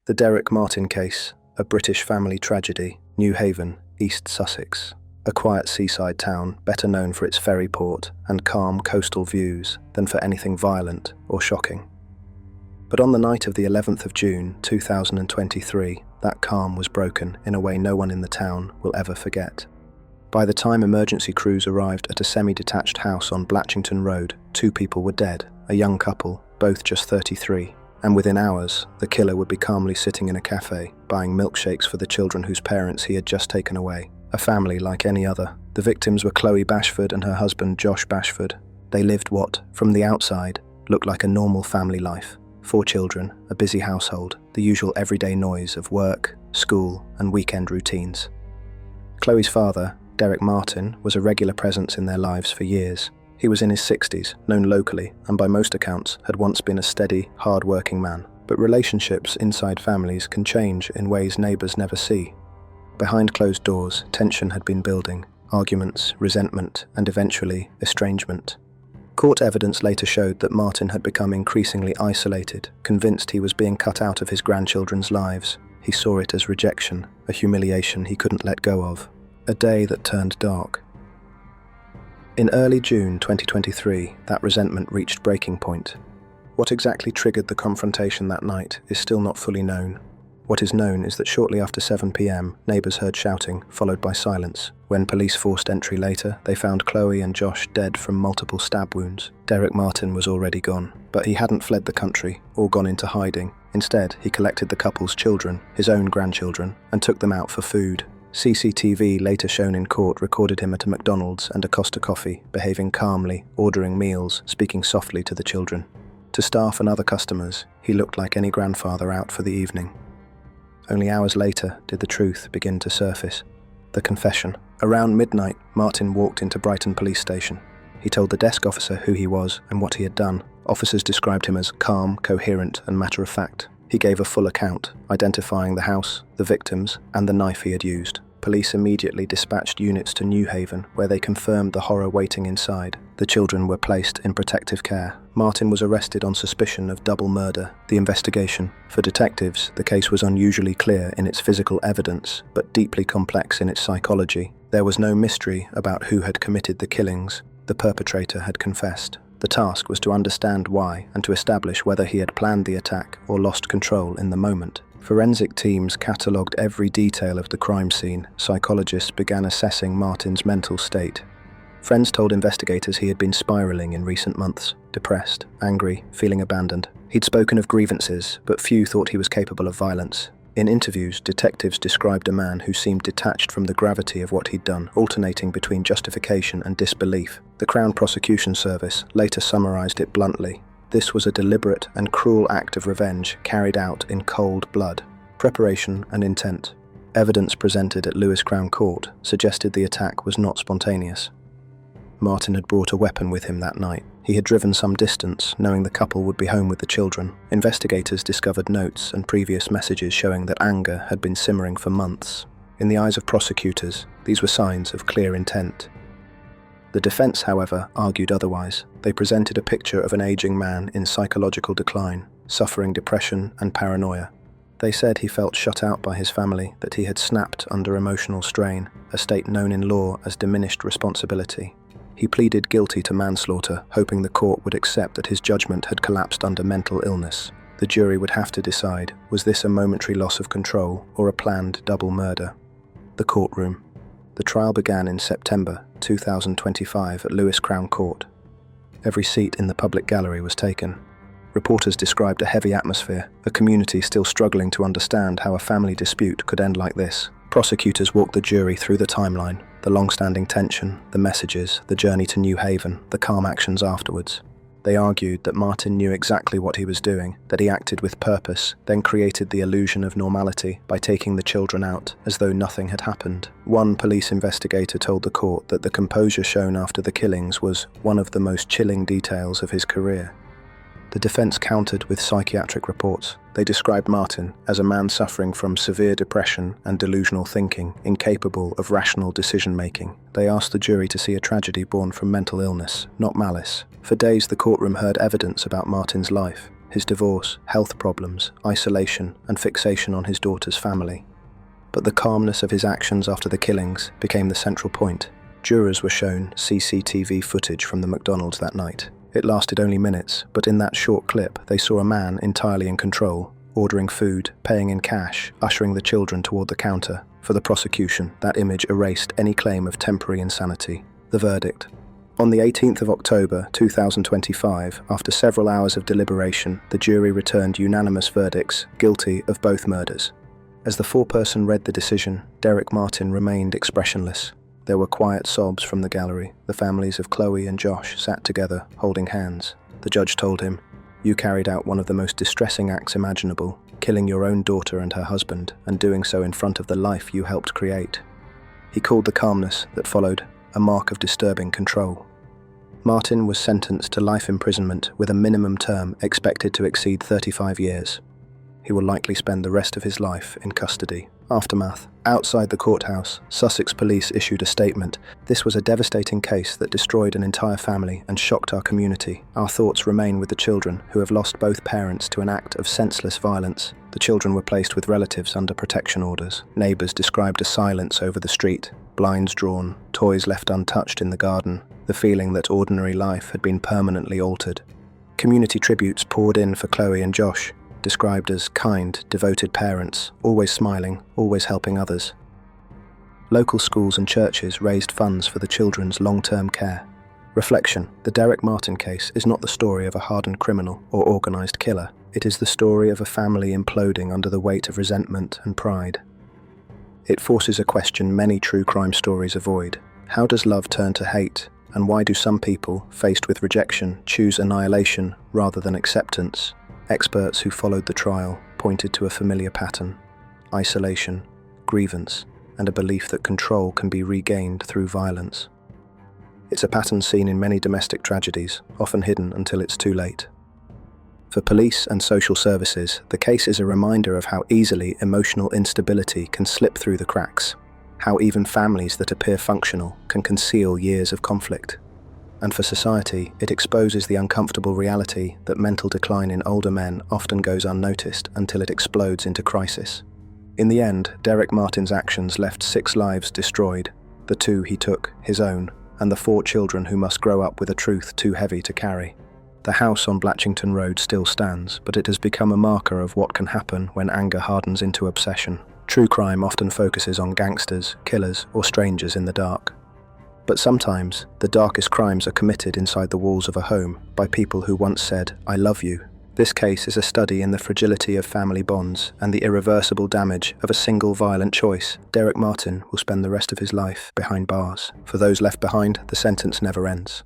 The Derek Martin case, a British family tragedy, New Haven, East Sussex. A quiet seaside town better known for its ferry port and calm coastal views than for anything violent or shocking. But on the night of the 11th of June 2023, that calm was broken in a way no one in the town will ever forget. By the time emergency crews arrived at a semi-detached house on Blatchington Road, 2 people were dead, a young couple, both just 33. And within hours, the killer would be calmly sitting in a cafe, buying milkshakes for the children whose parents he had just taken away. A family like any other. The victims were Chloe Bashford and her husband Josh Bashford. They lived what, from the outside, looked like a normal family life. 4 children, a busy household, the usual everyday noise of work, school, and weekend routines. Chloe's father, Derek Martin, was a regular presence in their lives for years. He was in his 60s, known locally, and by most accounts had once been a steady, hard-working man. But relationships inside families can change in ways neighbours never see. Behind closed doors, tension had been building, arguments, resentment, and eventually estrangement. Court evidence later showed that Martin had become increasingly isolated, convinced he was being cut out of his grandchildren's lives. He saw it as rejection, a humiliation he couldn't let go of. A day that turned dark. In early June 2023, that resentment reached breaking point. What exactly triggered the confrontation that night is still not fully known. What is known is that shortly after 7 p.m, neighbours heard shouting, followed by silence. When police forced entry later, they found Chloe and Josh dead from multiple stab wounds. Derek Martin was already gone, but he hadn't fled the country or gone into hiding. Instead, he collected the couple's children, his own grandchildren, and took them out for food. CCTV later shown in court recorded him at a McDonald's and a Costa Coffee, behaving calmly, ordering meals, speaking softly to the children. To staff and other customers, he looked like any grandfather out for the evening. Only hours later did the truth begin to surface. The confession. Around midnight, Martin walked into Brighton Police Station. He told the desk officer who he was and what he had done. Officers described him as calm, coherent, and matter-of-fact. He gave a full account, identifying the house, the victims, and the knife he had used. Police immediately dispatched units to New Haven, where they confirmed the horror waiting inside. The children were placed in protective care. Martin was arrested on suspicion of double murder. The investigation. For detectives, the case was unusually clear in its physical evidence, but deeply complex in its psychology. There was no mystery about who had committed the killings. The perpetrator had confessed. The task was to understand why and to establish whether he had planned the attack or lost control in the moment. Forensic teams catalogued every detail of the crime scene. Psychologists began assessing Martin's mental state. Friends told investigators he had been spiraling in recent months, depressed, angry, feeling abandoned. He'd spoken of grievances, but few thought he was capable of violence. In interviews, detectives described a man who seemed detached from the gravity of what he'd done, alternating between justification and disbelief. The Crown Prosecution Service later summarized it bluntly. This was a deliberate and cruel act of revenge carried out in cold blood. Preparation and intent. Evidence presented at Lewes Crown Court suggested the attack was not spontaneous. Martin had brought a weapon with him that night. He had driven some distance, knowing the couple would be home with the children. Investigators discovered notes and previous messages showing that anger had been simmering for months. In the eyes of prosecutors, these were signs of clear intent. The defense, however, argued otherwise. They presented a picture of an aging man in psychological decline, suffering depression and paranoia. They said he felt shut out by his family, that he had snapped under emotional strain, a state known in law as diminished responsibility. He pleaded guilty to manslaughter, hoping the court would accept that his judgment had collapsed under mental illness. The jury would have to decide, was this a momentary loss of control or a planned double murder? The courtroom. The trial began in September 2025 at Lewes Crown Court. Every seat in the public gallery was taken. Reporters described a heavy atmosphere, a community still struggling to understand how a family dispute could end like this. Prosecutors walked the jury through the timeline, the long-standing tension, the messages, the journey to New Haven, the calm actions afterwards. They argued that Martin knew exactly what he was doing, that he acted with purpose, then created the illusion of normality by taking the children out, as though nothing had happened. One police investigator told the court that the composure shown after the killings was one of the most chilling details of his career. The defense countered with psychiatric reports. They described Martin as a man suffering from severe depression and delusional thinking, incapable of rational decision-making. They asked the jury to see a tragedy born from mental illness, not malice. For days, the courtroom heard evidence about Martin's life. his divorce, health problems, isolation, and fixation on his daughter's family. But the calmness of his actions after the killings became the central point. Jurors were shown CCTV footage from the McDonald's that night. It lasted only minutes, but in that short clip, they saw a man entirely in control, ordering food, paying in cash, ushering the children toward the counter. For the prosecution, that image erased any claim of temporary insanity. The verdict. On the 18th of October 2025, after several hours of deliberation, the jury returned unanimous verdicts, guilty of both murders. As the foreperson read the decision, Derek Martin remained expressionless. There were quiet sobs from the gallery. The families of Chloe and Josh sat together, holding hands. The judge told him, "You carried out one of the most distressing acts imaginable, killing your own daughter and her husband, and doing so in front of the life you helped create." He called the calmness that followed a mark of disturbing control. Martin was sentenced to life imprisonment with a minimum term expected to exceed 35 years. He will likely spend the rest of his life in custody. Aftermath. Outside the courthouse, Sussex police issued a statement. "This was a devastating case that destroyed an entire family and shocked our community. Our thoughts remain with the children who have lost both parents to an act of senseless violence." The children were placed with relatives under protection orders. Neighbours described a silence over the street, blinds drawn, toys left untouched in the garden, the feeling that ordinary life had been permanently altered. Community tributes poured in for Chloe and Josh, described as kind, devoted parents, always smiling, always helping others. Local schools and churches raised funds for the children's long-term care. Reflection. The Derek Martin case is not the story of a hardened criminal or organised killer. It is the story of a family imploding under the weight of resentment and pride. It forces a question many true crime stories avoid. How does love turn to hate? And why do some people, faced with rejection, choose annihilation rather than acceptance? Experts who followed the trial pointed to a familiar pattern: isolation, grievance, and a belief that control can be regained through violence. It's a pattern seen in many domestic tragedies, often hidden until it's too late. For police and social services, the case is a reminder of how easily emotional instability can slip through the cracks, how even families that appear functional can conceal years of conflict. And for society, it exposes the uncomfortable reality that mental decline in older men often goes unnoticed until it explodes into crisis. In the end, Derek Martin's actions left 6 lives destroyed, the 2 he took, his own, and the 4 children who must grow up with a truth too heavy to carry. The house on Blatchington Road still stands, but it has become a marker of what can happen when anger hardens into obsession. True crime often focuses on gangsters, killers, or strangers in the dark. But sometimes, the darkest crimes are committed inside the walls of a home by people who once said, "I love you." This case is a study in the fragility of family bonds and the irreversible damage of a single violent choice. Derek Martin will spend the rest of his life behind bars. For those left behind, the sentence never ends.